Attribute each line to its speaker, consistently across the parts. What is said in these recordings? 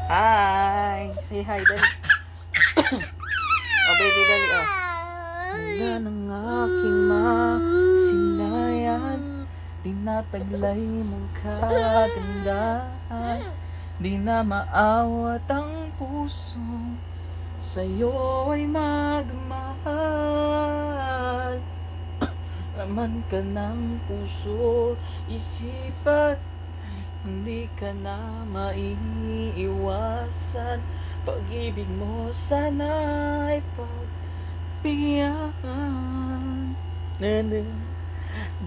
Speaker 1: Hi! Say hi, dali. Oh, baby, dali, oh. Mula ng aking masilayan, tinataglay mong kagandahan. Di na maawat ang puso, sa'yo ay magmahal. Laman ka ng puso, isipan, hindi ka na maiiwasan. Pag-ibig mo sana'y pagbigyan.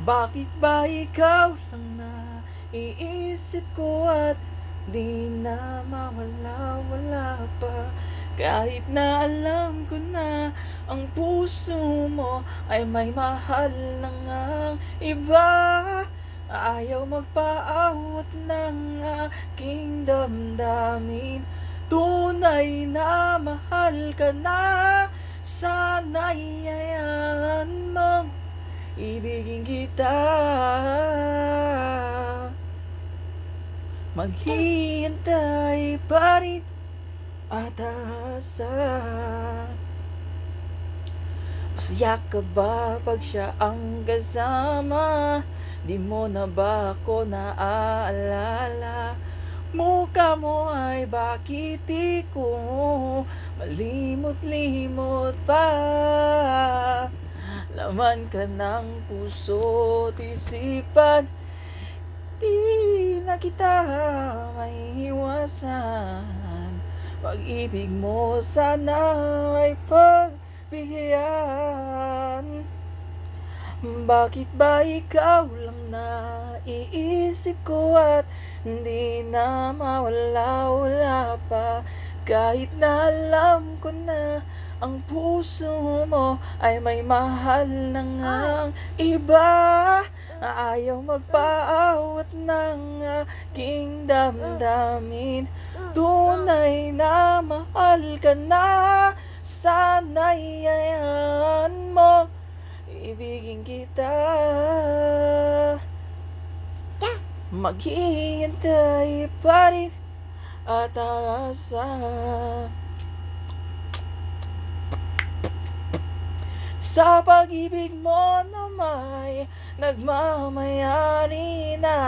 Speaker 1: Bakit ba ikaw lang na iisip ko at di na mawala-wala pa? Kahit na alam ko na ang puso mo ay may mahal na ngang iba. Ayaw magpaawat ng aking damdamin. Tunay na mahal ka na. Sana'y hayaan mong ibigin kita. Maghihintay pa rin at asa. Masaya ka ba pag siya ang kasama? Di mo na ba ako naaalala? Mukha mo ay bakit di ko malimot-limot pa? Laman ka ng puso't isipan, di na kita maiiwasan. Pag-ibig mo sana ay pagbigyan. Bakit ba ikaw lang na iisip ko at hindi na mawala-wala pa? Kahit na alam ko na ang puso mo ay may mahal na ngang iba. Ayaw magpaawat ng aking damdamin. Tunay na mahal ka na. Sana'y hayaan mo ibigin kita. Maghihintay pa rin at asa. Sa pag-ibig mo na may nagmamayari na.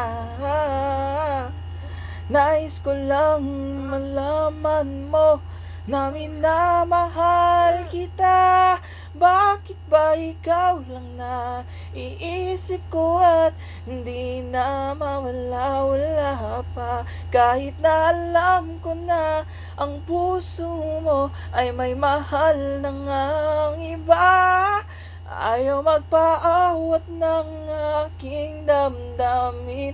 Speaker 1: Nais ko lang malaman mo na minamahal kita. Bakit ba ikaw lang na iisip ko at hindi na mawala-wala pa? Kahit na alam ko na ang puso mo ay may mahal na ngang iba. Ayaw magpaawat ng aking damdamin.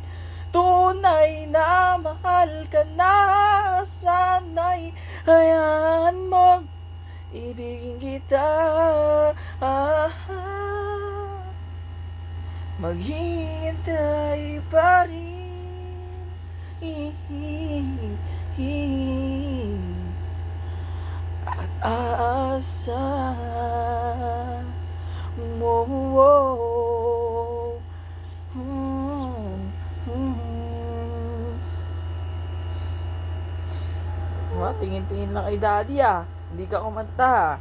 Speaker 1: Tunay na mahal ka na. Sana'y hayaan mong ibigin kita. Maghihintay pa rin at aasa mo. Tingin-tingin lang kay daddy ah. Hindi ka kumanta.